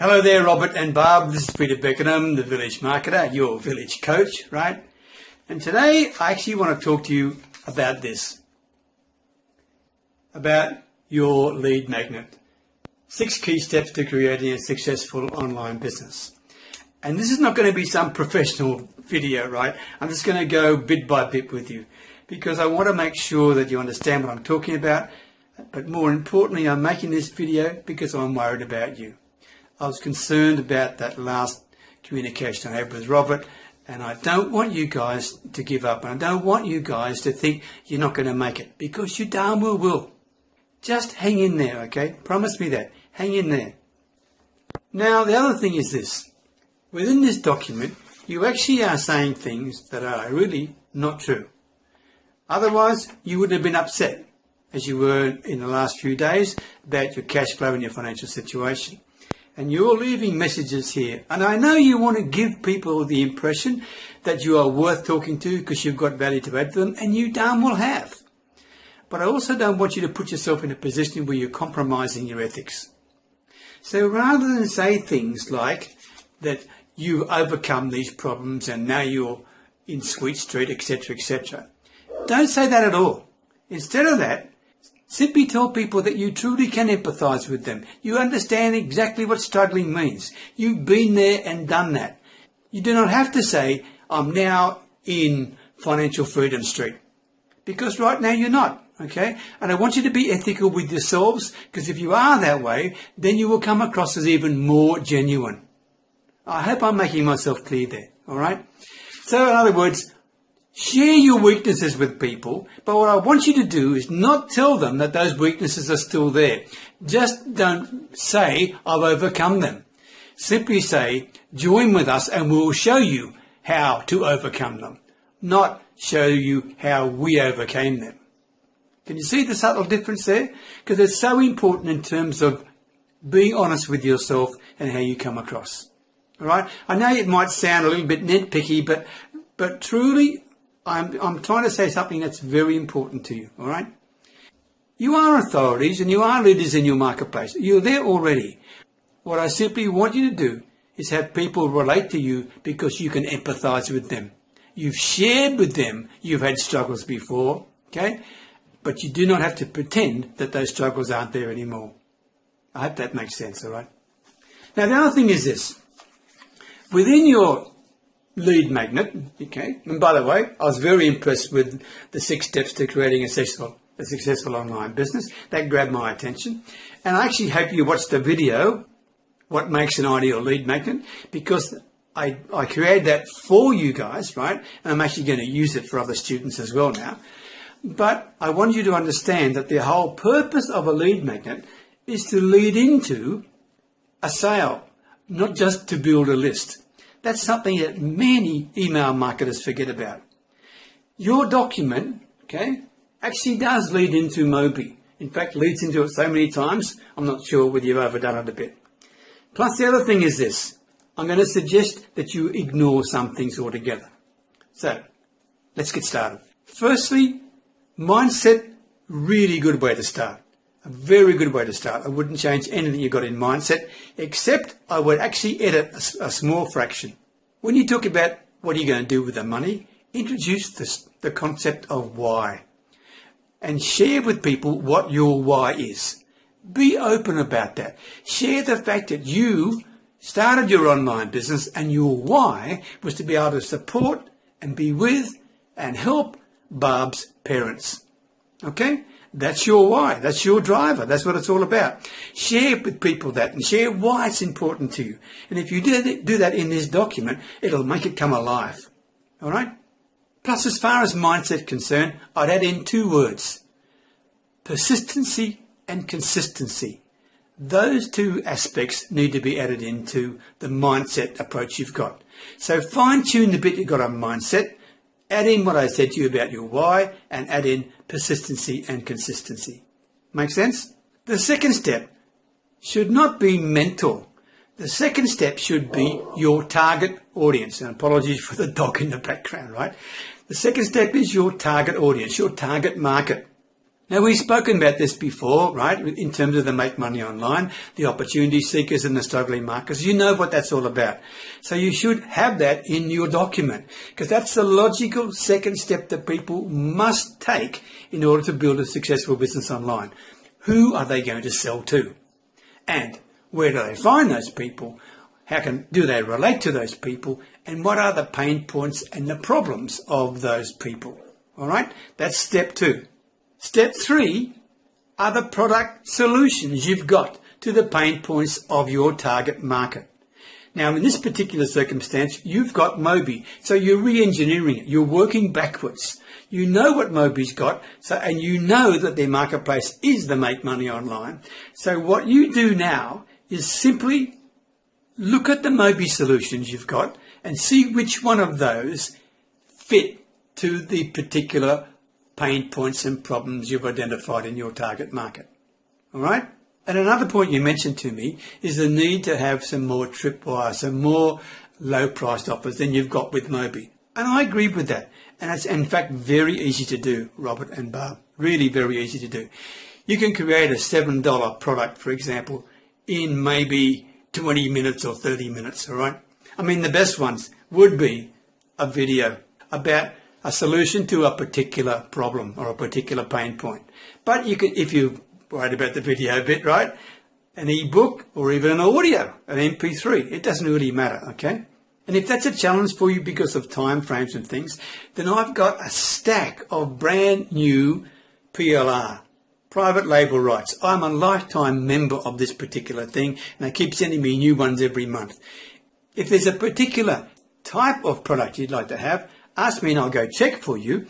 Hello there, Robert and Barb. This is Peter Beckenham, the Village Marketer, your village coach, right? And today I actually want to talk to you about this, about your lead magnet. 6 key steps to creating a successful online business. And this is not going to be some professional video, right? I'm just going to go bit by bit with you because I want to make sure that you understand what I'm talking about. But more importantly, I'm making this video because I'm worried about you. I was concerned about that last communication I had with Robert, and I don't want you guys to give up, and I don't want you guys to think you're not going to make it, because you darn well will. Just hang in there, okay? Promise me that. Hang in there. Now, the other thing is this. Within this document, you actually are saying things that are really not true. Otherwise, you wouldn't have been upset, as you were in the last few days, about your cash flow and your financial situation. And you're leaving messages here. And I know you want to give people the impression that you are worth talking to because you've got value to add to them, and you darn well have. But I also don't want you to put yourself in a position where you're compromising your ethics. So rather than say things like that you've overcome these problems and now you're in Sweet Street, etc., etc., don't say that at all. Instead of that, simply tell people that you truly can empathise with them. You understand exactly what struggling means. You've been there and done that. You do not have to say, I'm now in Financial Freedom Street. Because right now you're not, okay? And I want you to be ethical with yourselves, because if you are that way, then you will come across as even more genuine. I hope I'm making myself clear there, all right? So in other words, share your weaknesses with people, but what I want you to do is not tell them that those weaknesses are still there. Just don't say, I've overcome them. Simply say, join with us and we'll show you how to overcome them, not show you how we overcame them. Can you see the subtle difference there? Because it's so important in terms of being honest with yourself and how you come across. All right? I know it might sound a little bit nitpicky, but truly, I'm trying to say something that's very important to you, all right? You are authorities and you are leaders in your marketplace. You're there already. What I simply want you to do is have people relate to you because you can empathise with them. You've shared with them you've had struggles before, okay? But you do not have to pretend that those struggles aren't there anymore. I hope that makes sense, all right? Now, the other thing is this. Within your lead magnet, okay, and by the way, I was very impressed with the 6 steps to creating a successful online business. That grabbed my attention, and I actually hope you watch the video, What Makes an Ideal Lead Magnet, because I created that for you guys, right, and I'm actually going to use it for other students as well now. But I want you to understand that the whole purpose of a lead magnet is to lead into a sale, not just to build a list. That's something that many email marketers forget about. Your document, okay, actually does lead into Mobi. In fact, leads into it so many times, I'm not sure whether you've overdone it a bit. Plus, the other thing is this. I'm going to suggest that you ignore some things altogether. So, let's get started. Firstly, mindset, really good way to start. A very good way to start. I wouldn't change anything you got in mindset, except I would actually edit a small fraction. When you talk about what are you going to do with the money, introduce the concept of why. And share with people what your why is. Be open about that. Share the fact that you started your online business and your why was to be able to support and be with and help Barb's parents. Okay? That's your why. That's your driver. That's what it's all about. Share with people that and share why it's important to you. And if you do that in this document, it'll make it come alive. All right? Plus, as far as mindset concerned, I'd add in 2 words. Persistency and consistency. Those 2 aspects need to be added into the mindset approach you've got. So fine-tune the bit you've got on mindset. Add in what I said to you about your why and add in persistency and consistency. Make sense? The second step should not be mental. The second step should be your target audience. And apologies for the dog in the background, right? The second step is your target audience, your target market. Now, we've spoken about this before, right, in terms of the make money online, the opportunity seekers and the struggling marketers. You know what that's all about. So you should have that in your document, because that's the logical second step that people must take in order to build a successful business online. Who are they going to sell to? And where do they find those people? Do they relate to those people? And what are the pain points and the problems of those people? All right, that's step 2. Step 3 are the product solutions you've got to the pain points of your target market. Now, in this particular circumstance, you've got Mobi. So you're re-engineering it. You're working backwards. You know what Mobi's got, and you know that their marketplace is the Make Money Online. So what you do now is simply look at the Mobi solutions you've got and see which one of those fit to the particular pain points and problems you've identified in your target market. All right? And another point you mentioned to me is the need to have some more tripwire, some more low-priced offers than you've got with Mobi. And I agree with that. And it's, in fact, very easy to do, Robert and Barb. Really very easy to do. You can create a $7 product, for example, in maybe 20 minutes or 30 minutes, all right? I mean, the best ones would be a video about a solution to a particular problem or a particular pain point. But you can, if you're worried about the video bit, right, an ebook or even an audio, an MP3, it doesn't really matter, okay? And if that's a challenge for you because of time frames and things, then I've got a stack of brand new PLR, private label rights. I'm a lifetime member of this particular thing, and they keep sending me new ones every month. If there's a particular type of product you'd like to have, ask me and I'll go check for you,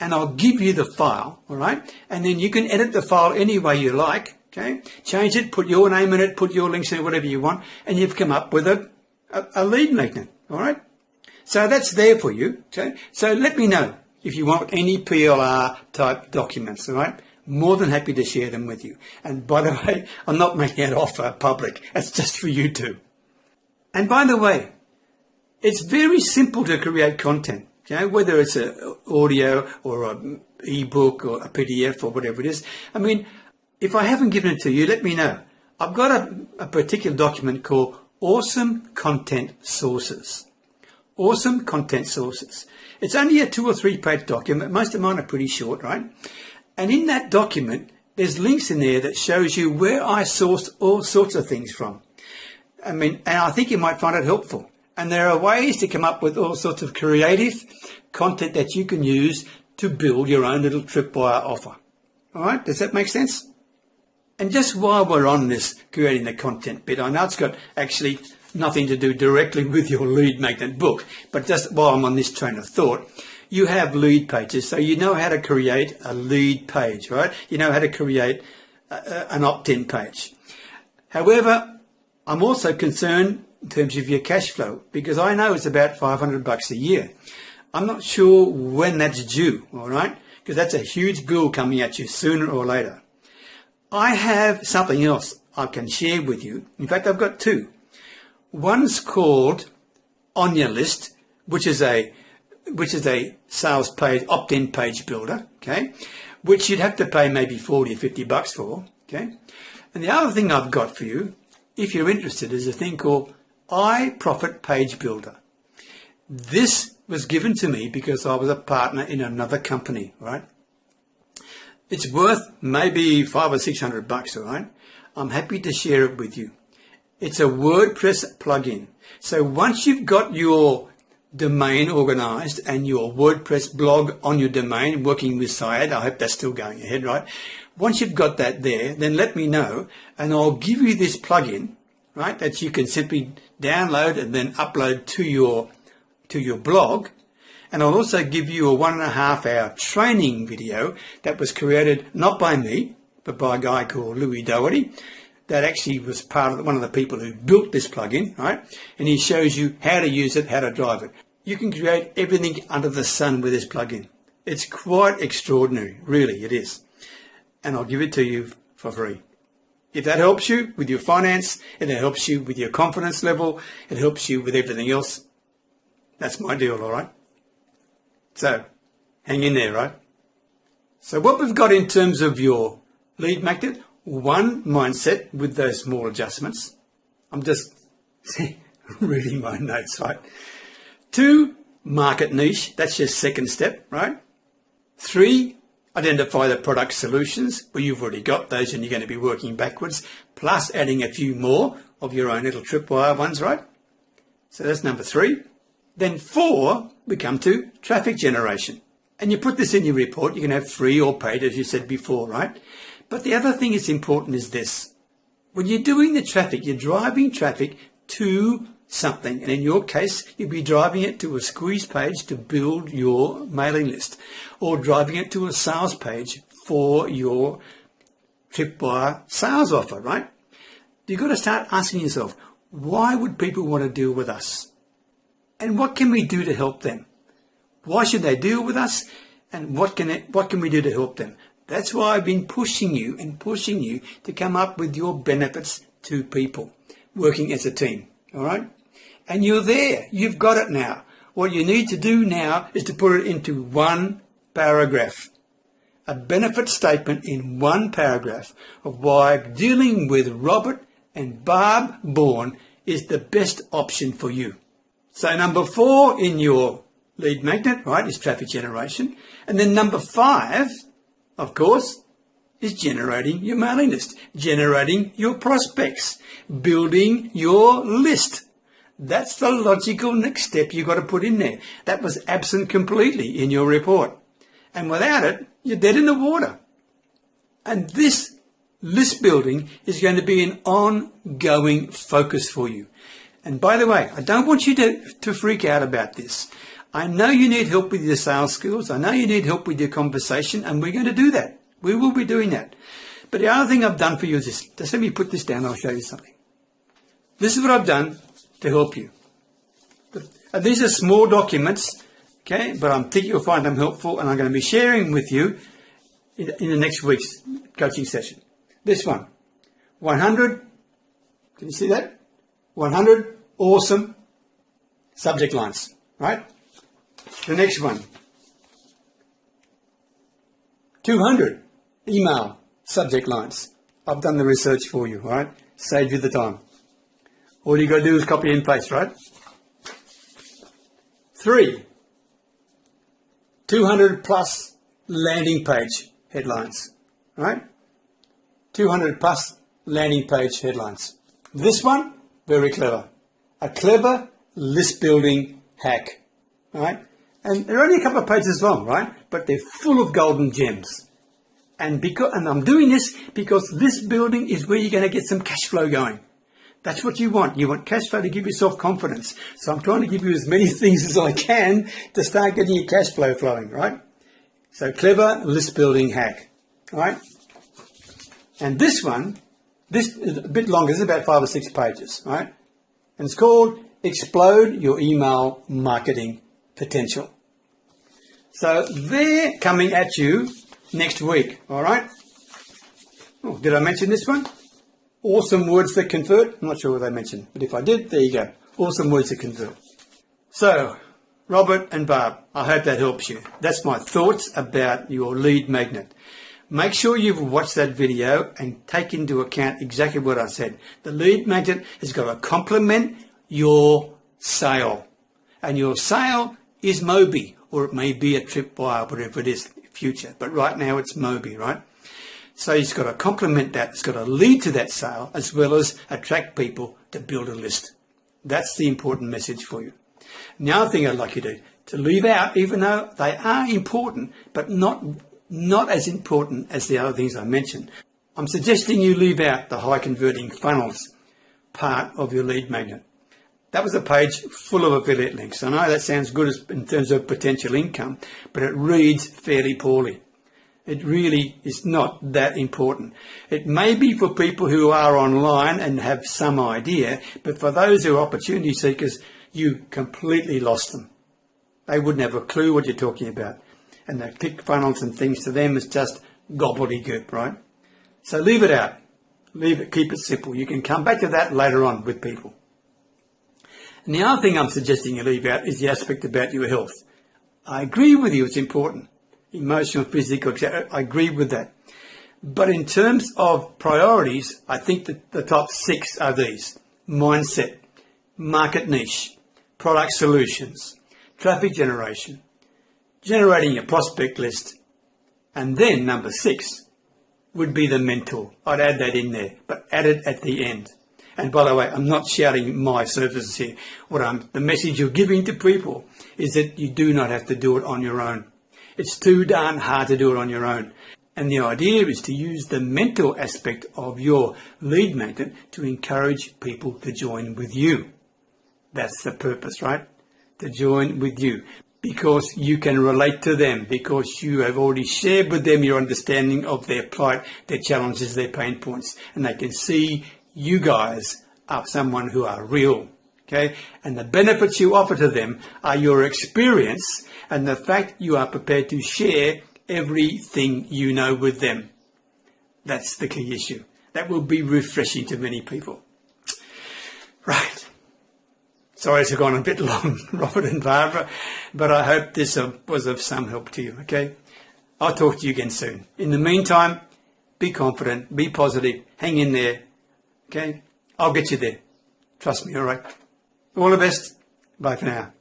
and I'll give you the file, all right? And then you can edit the file any way you like, okay? Change it, put your name in it, put your links in it, whatever you want, and you've come up with a lead magnet, all right? So that's there for you, okay? So let me know if you want any PLR type documents, all right? More than happy to share them with you. And by the way, I'm not making that offer public. It's just for you too. And by the way, it's very simple to create content. Okay, whether it's an audio or an ebook or a PDF or whatever it is. I mean, if I haven't given it to you, let me know. I've got a particular document called Awesome Content Sources. Awesome Content Sources. It's only a 2 or 3 page document. Most of mine are pretty short, right? And in that document, there's links in there that shows you where I sourced all sorts of things from. I mean, and I think you might find it helpful. And there are ways to come up with all sorts of creative content that you can use to build your own little tripwire offer. All right, does that make sense? And just while we're on this creating the content bit, I know it's got actually nothing to do directly with your lead magnet book, but just while I'm on this train of thought, you have lead pages, so you know how to create a lead page, right? You know how to create an opt-in page. However, I'm also concerned in terms of your cash flow, because I know it's about $500 a year. I'm not sure when that's due, all right? Because that's a huge bill coming at you sooner or later. I have something else I can share with you. In fact, I've got 2. One's called On Your List, which is a sales page, opt-in page builder, okay? Which you'd have to pay maybe $40 or $50 for, okay? And the other thing I've got for you, if you're interested, is a thing called iProfit Page Builder. This was given to me because I was a partner in another company, right? It's worth maybe $500 or $600, all right? I'm happy to share it with you. It's a WordPress plugin. So once you've got your domain organized and your WordPress blog on your domain working with Syed, I hope that's still going ahead, right? Once you've got that there, then let me know and I'll give you this plugin, right, that you can simply download and then upload to your blog. And I'll also give you a 1.5 hour training video that was created not by me, but by a guy called Louis Doherty, that actually was part of one of the people who built this plugin, right? And he shows you how to use it, how to drive it. You can create everything under the sun with this plugin. It's quite extraordinary, really, it is. And I'll give it to you for free. If that helps you with your finance, and it helps you with your confidence level, it helps you with everything else, that's my deal, all right? So, hang in there, right? So what we've got in terms of your lead magnet, one, mindset with those small adjustments. I'm just reading my notes, right? Two, market niche. That's your second step, right? Three, identify the product solutions. Well, you've already got those and you're going to be working backwards, plus adding a few more of your own little tripwire ones, right? So that's number three. Then four, we come to traffic generation. And you put this in your report. You can have free or paid, as you said before, right? But the other thing that's important is this. When you're doing the traffic, you're driving traffic to something. And in your case, you'll be driving it to a squeeze page to build your mailing list, or driving it to a sales page for your tripwire sales offer, right? You've got to start asking yourself, why would people want to deal with us? And what can we do to help them? Why should they deal with us? And what can we do to help them? That's why I've been pushing you to come up with your benefits to people, working as a team, all right? And you're there. You've got it now. What you need to do now is to put it into one paragraph. A benefit statement in one paragraph of why dealing with Robert and Barb Bourne is the best option for you. So number 4 in your lead magnet, right, is traffic generation. And then number 5, of course, is generating your mailing list, generating your prospects, building your list. That's the logical next step you've got to put in there. That was absent completely in your report. And without it, you're dead in the water. And this list building is going to be an ongoing focus for you. And by the way, I don't want you to freak out about this. I know you need help with your sales skills. I know you need help with your conversation, and we're going to do that. We will be doing that. But the other thing I've done for you is this. Just let me put this down. I'll show you something. This is what I've done to help you. These are small documents, okay, but I think you'll find them helpful, and I'm going to be sharing with you in the next week's coaching session. This one, 100, can you see that? 100 awesome subject lines, right? The next one, 200 email subject lines. I've done the research for you, right? Saved you the time. All you got to do is copy and paste, right? 3, 200 plus landing page headlines, right? 200 plus landing page headlines. This one, very clever. A clever list building hack, right? And they're only a couple of pages long, right? But they're full of golden gems. And I'm doing this because list building is where you're going to get some cash flow going. That's what you want. You want cash flow to give yourself confidence. So I'm trying to give you as many things as I can to start getting your cash flow flowing, right? So clever list building hack, right? And this one, this is a bit longer. It's about 5 or 6 pages, right? And it's called Explode Your Email Marketing Potential. So they're coming at you next week, all right? Oh, did I mention this one? Awesome words that convert. I'm not sure what I mentioned, but if I did, there you go. Awesome words that convert. So, Robert and Barb, I hope that helps you. That's my thoughts about your lead magnet. Make sure you've watched that video and take into account exactly what I said. The lead magnet has got to complement your sale. And your sale is Mobi, or it may be a Tripwire, whatever it is, future. But right now it's Mobi, right? So it's got to complement that. It's got to lead to that sale as well as attract people to build a list. That's the important message for you. And the other thing I'd like you to leave out, even though they are important, but not as important as the other things I mentioned. I'm suggesting you leave out the high converting funnels part of your lead magnet. That was a page full of affiliate links. I know that sounds good in terms of potential income, but it reads fairly poorly. It really is not that important. It may be for people who are online and have some idea, but for those who are opportunity seekers, you completely lost them. They wouldn't have a clue what you're talking about. And the click funnels and things to them is just gobbledygook, right? So leave it out. Leave it, keep it simple. You can come back to that later on with people. And the other thing I'm suggesting you leave out is the aspect about your health. I agree with you, it's important. emotional, physical, etc. I agree with that. But in terms of priorities, I think that the top 6 are these: mindset, market niche, product solutions, traffic generation, generating a prospect list, and then number 6 would be the mentor. I'd add that in there, but add it at the end. And by the way, I'm not shouting my services here. The message you're giving to people is that you do not have to do it on your own. It's too darn hard to do it on your own. And the idea is to use the mental aspect of your lead magnet to encourage people to join with you. That's the purpose, right? To join with you. Because you can relate to them, because you have already shared with them your understanding of their plight, their challenges, their pain points, and they can see you guys are someone who are real, okay? And the benefits you offer to them are your experience and the fact you are prepared to share everything you know with them. That's the key issue. That will be refreshing to many people. Right. Sorry it's gone a bit long, Robert and Barbara, but I hope this was of some help to you, okay? I'll talk to you again soon. In the meantime, be confident, be positive, hang in there, okay? I'll get you there. Trust me, all right? All the best. Bye for now.